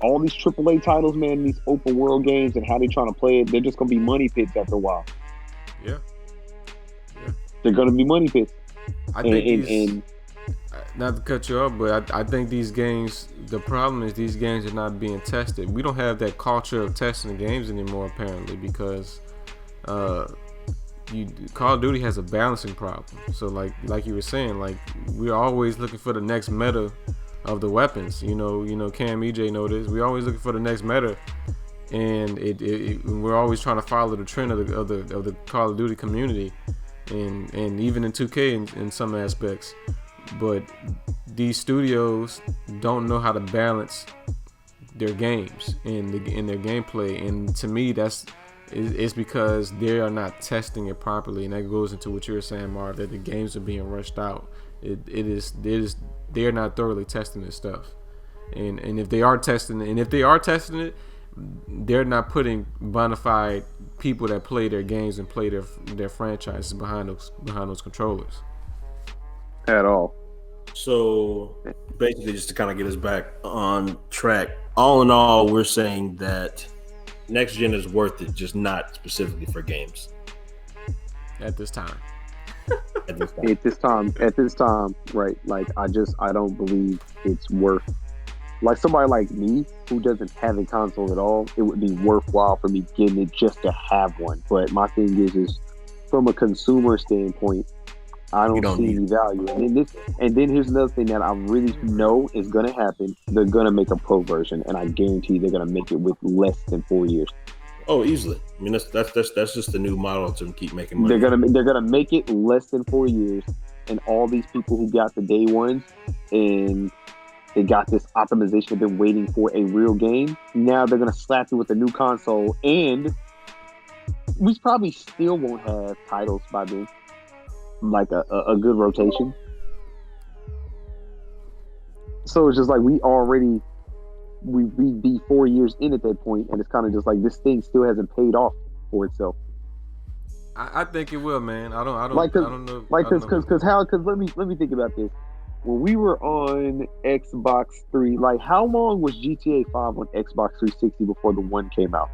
Speaker 2: All these AAA titles, man, these open world games and how they trying to play it, they're just gonna be money pits after a while.
Speaker 3: Yeah.
Speaker 2: They're gonna be money pits.
Speaker 3: I think not to cut you off, but I think these games, the problem is these games are not being tested. We don't have that culture of testing the games anymore, apparently, because Call of Duty has a balancing problem. So like you were saying, like we're always looking for the next meta of the weapons. You know, Cam EJ know this. We're always looking for the next meta, and we're always trying to follow the trend of the Call of Duty community, and even in 2K in some aspects. But these studios don't know how to balance their games and their gameplay, and to me it's because they are not testing it properly, and that goes into what you were saying, Marv, that the games are being rushed out. They are not thoroughly testing this stuff, and if they are testing it, they're not putting bona fide people that play their games and play their franchises behind those controllers
Speaker 2: at all.
Speaker 1: So basically, just to kind of get us back on track, all in all, we're saying that next gen is worth it, just not specifically for games
Speaker 3: at this time.
Speaker 2: At this time, right? Like I don't believe it's worth. Like somebody like me who doesn't have a console at all, it would be worthwhile for me getting it just to have one. But my thing is from a consumer standpoint, I don't see any value. And then here's another thing that I really know is gonna happen. They're gonna make a pro version, and I guarantee they're gonna make it with less than 4 years.
Speaker 1: Oh, easily. I mean, that's just the new model to keep making money.
Speaker 2: They're gonna make it less than 4 years, and all these people who got the day ones and they got this optimization, they've been waiting for a real game. Now they're gonna slap it with a new console, and we probably still won't have titles by then. Like a good rotation. So it's just like we'd be 4 years in at that point, and it's kind of just like this thing still hasn't paid off for itself.
Speaker 3: I think it will, man. I don't know.
Speaker 2: Because let me think about this. When we were on Xbox 3, like how long was GTA 5 on Xbox 360 before the 1 came out?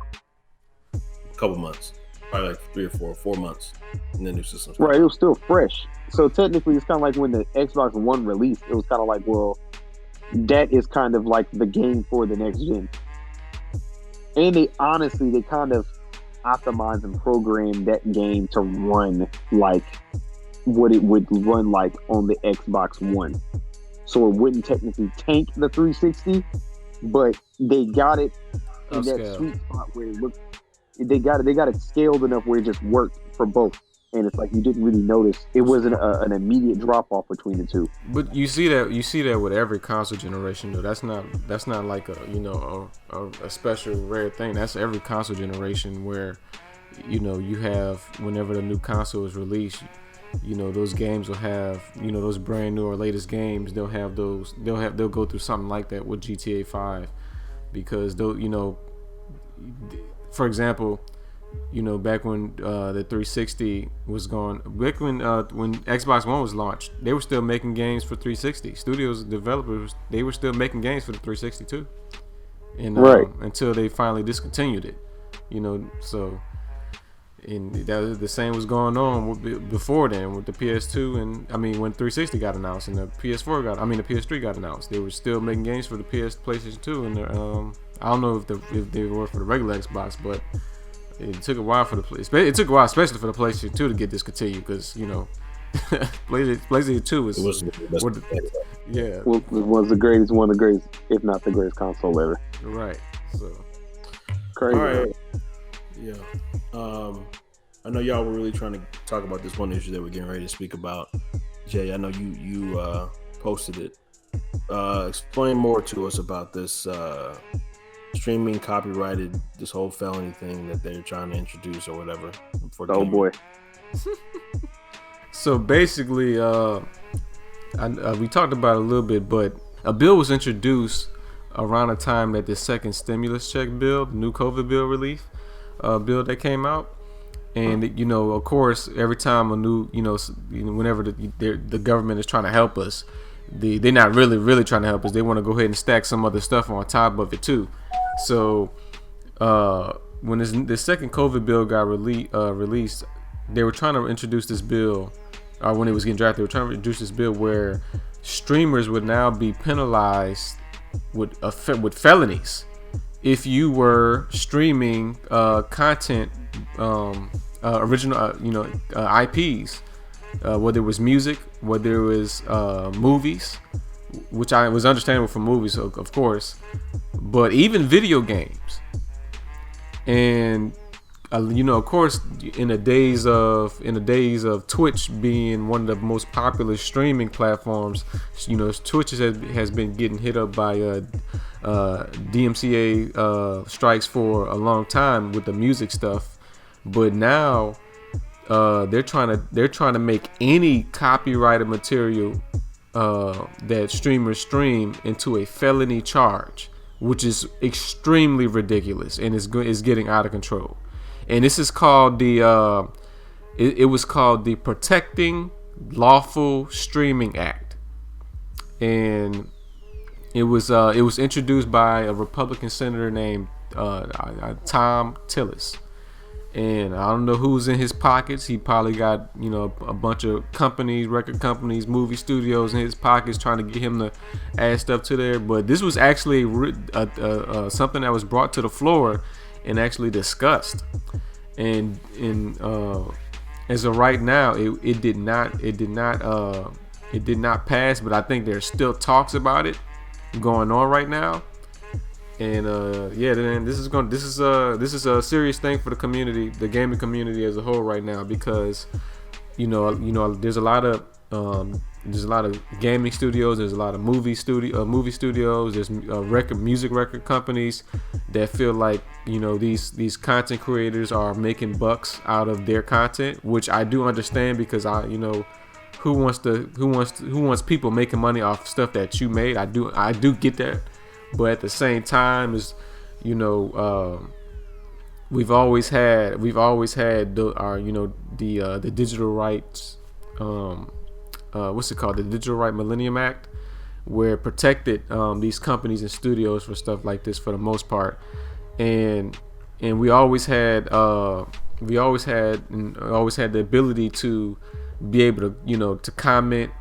Speaker 1: A couple months. Probably like 3 or 4 months in the new system.
Speaker 2: Right, it was still fresh. So technically, it's kind of like when the Xbox One released. It was kind of like, well, that is kind of like the game for the next gen. And they kind of optimized and programmed that game to run like what it would run like on the Xbox One. So it wouldn't technically tank the 360, but they got it in that sweet spot where it looked. They got it scaled enough where it just worked for both, and it's like you didn't really notice. It wasn't an immediate drop off between the two.
Speaker 3: But you see that with every console generation, though. That's not like a special rare thing. That's every console generation where you have, whenever the new console is released, those games will have those brand new or latest games. They'll go through something like that with GTA 5 because for example, back when the 360 was gone, back when Xbox One was launched, they were still making games for 360. Studios, developers, they were still making games for the 360 too, and until they finally discontinued it, So, and the same was going on before then with the PS2, and when 360 got announced and the PS3 got announced, they were still making games for the PlayStation 2, and I don't know if they were for the regular Xbox, but it took a while especially for the PlayStation 2 to get discontinued because PlayStation 2 was one of the greatest, if not the greatest console ever. Right. So
Speaker 2: crazy.
Speaker 1: All right. Yeah. I know y'all were really trying to talk about this one issue that we're getting ready to speak about. Jay, I know you posted it. Explain more to us about this streaming copyrighted, this whole felony thing that they're trying to introduce or whatever.
Speaker 2: Oh boy.
Speaker 3: So basically, we talked about it a little bit, but a bill was introduced around the time that the second stimulus check bill, the new COVID bill relief bill that came out. And of course, every time a new, whenever the government is trying to help us, they're not really trying to help us. They want to go ahead and stack some other stuff on top of it too. So when the second COVID bill got released, they were trying to introduce this bill. When it was getting drafted, they were trying to introduce this bill where streamers would now be penalized with felonies if you were streaming content, original, IPs, whether it was music, whether it was movies, which I was understandable for movies, of course, but even video games. And of course, in the days of Twitch being one of the most popular streaming platforms, Twitch has been getting hit up by DMCA strikes for a long time with the music stuff, but now they're trying to make any copyrighted material that streamers stream into a felony charge, which is extremely ridiculous and is getting out of control. And this is called it was called the Protecting Lawful Streaming Act, and it was introduced by a Republican senator named Tom Tillis. And I don't know who's in his pockets. He probably got, you know, a bunch of companies, record companies, movie studios in his pockets trying to get him to add stuff to there. But this was actually something that was brought to the floor and actually discussed. And as of right now, it did not pass. But I think there's still talks about it going on right now. And then this is a serious thing for the community, the gaming community as a whole right now, because you know there's a lot of gaming studios, there's a lot of movie studios, there's music record companies that feel like, you know, these content creators are making bucks out of their content, which I do understand, because who wants people making money off stuff that you made? I do get that. But at the same time, is, you know, we've always had the digital rights, what's it called, the Digital Right Millennium Act, where it protected these companies and studios for stuff like this for the most part, and we always had the ability to be able to, you know, to comment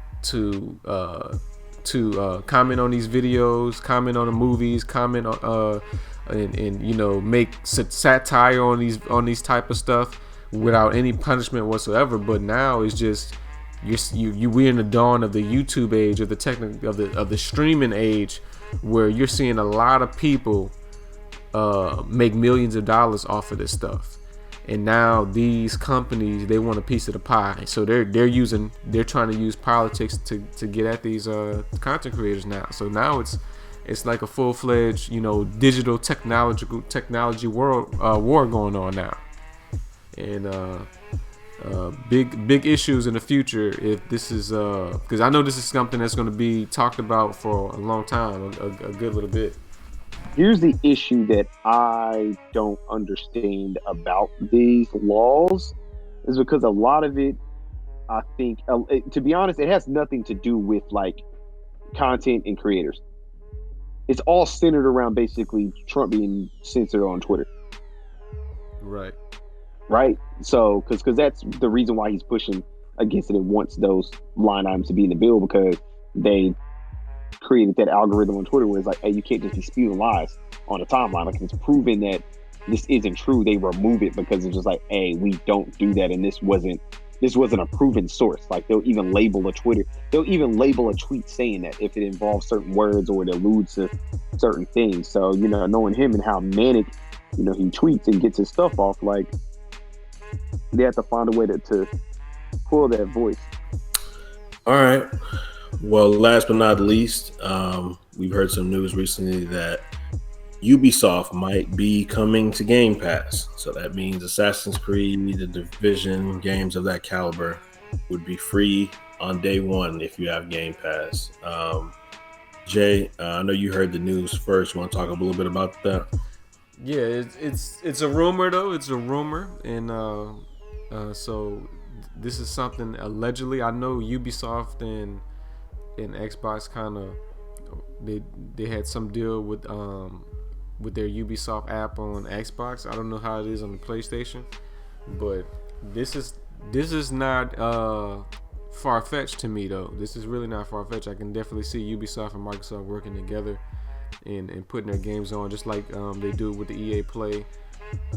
Speaker 3: comment on these videos, comment on the movies, comment on and you know, make satire on these type of stuff without any punishment whatsoever. But now it's just we're in the dawn of the YouTube age, of the streaming age, where you're seeing a lot of people make millions of dollars off of this stuff. And now these companies, they want a piece of the pie, so they're trying to use politics to get at these content creators now. So now it's like a full-fledged, you know, digital technology world war going on now, and big issues in the future if this is because I know this is something that's going to be talked about for a long time, a good little bit.
Speaker 2: Here's the issue that I don't understand about these laws, is because a lot of it, I think, to be honest, it has nothing to do with like content and creators. It's all centered around basically Trump being censored on Twitter.
Speaker 3: Right.
Speaker 2: So, because that's the reason why he's pushing against it and wants those line items to be in the bill, because they created that algorithm on Twitter where it's like, hey, you can't just be spewing lies on a timeline. Like, it's proven that this isn't true. They remove it because it's just like, hey, we don't do that, and this wasn't a proven source. Like, they'll even label a tweet saying that if it involves certain words or it alludes to certain things. So, you know, knowing him and how manic, you know, he tweets and gets his stuff off, like, they have to find a way to pull that voice.
Speaker 1: All right. Well, last but not least, we've heard some news recently that Ubisoft might be coming to Game Pass. So that means Assassin's Creed, the Division, games of that caliber would be free on day one if you have Game Pass. Jay, I know you heard the news first. You want to talk a little bit about that?
Speaker 3: Yeah, it's a rumor though. It's a rumor, and so this is something allegedly. I know Ubisoft and Xbox kind of they had some deal with their Ubisoft app on Xbox. I don't know how it is on the PlayStation, but this is not far-fetched to me though. This is really not far-fetched. I can definitely see Ubisoft and Microsoft working together and putting their games on, just like they do with the EA Play,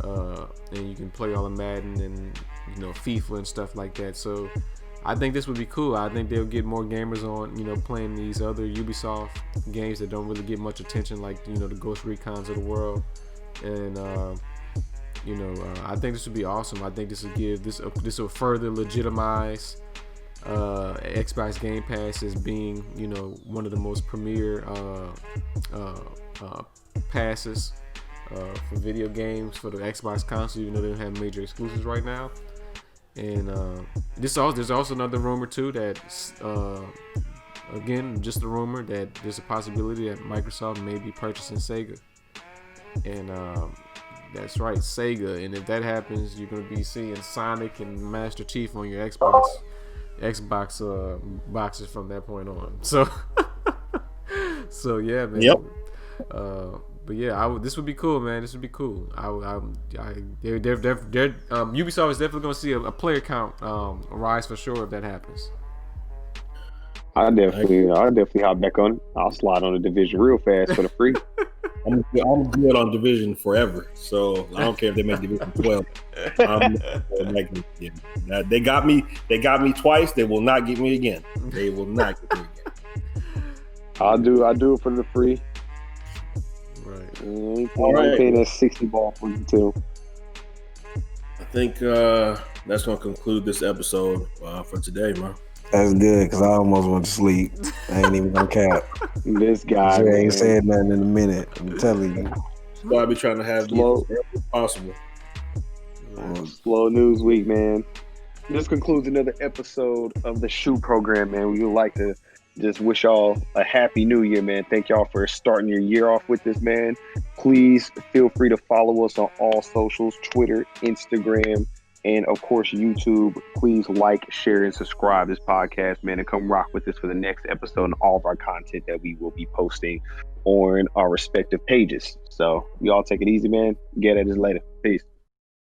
Speaker 3: and you can play all the Madden and, you know, FIFA and stuff like that. So I think this would be cool. I think they'll get more gamers on, you know, playing these other Ubisoft games that don't really get much attention, like, you know, the Ghost Recons of the world. And I think this would be awesome. I think this will further legitimize Xbox Game Pass as being, you know, one of the most premier passes for video games for the Xbox console, even though they don't have major exclusives right now. And there's also another rumor too that again, just a rumor, that there's a possibility that Microsoft may be purchasing Sega. And that's right, Sega. And if that happens, you're gonna be seeing Sonic and Master Chief on your Xbox boxes from that point on. So yeah, man.
Speaker 1: Yep.
Speaker 3: But yeah, this would be cool, man. This would be cool. Ubisoft is definitely gonna see a player count rise for sure if that happens.
Speaker 2: I'll definitely hop back on. I'll slide on the Division real fast for the free.
Speaker 1: I'm good on Division forever, so I don't care if they make Division 12. They got me twice. They will not get me again. They will not get me again.
Speaker 2: I'll do it for the free.
Speaker 3: Right.
Speaker 2: I'm paying that $60 for you too.
Speaker 1: I think that's gonna conclude this episode for today, man.
Speaker 4: That's good because I almost went to sleep. I ain't even gonna cap.
Speaker 2: This guy
Speaker 4: ain't said nothing in a minute. I'm telling you.
Speaker 1: So I'll be trying to have
Speaker 2: slow
Speaker 1: as possible.
Speaker 2: Slow news week, man. This concludes another episode of the SHU Program, man. We would like to just wish y'all a happy new year, man. Thank y'all for starting your year off with this, man. Please feel free to follow us on all socials, Twitter, Instagram, and of course, YouTube. Please like, share, and subscribe this podcast, man, and come rock with us for the next episode and all of our content that we will be posting on our respective pages. So y'all take it easy, man. Get at us later. Peace.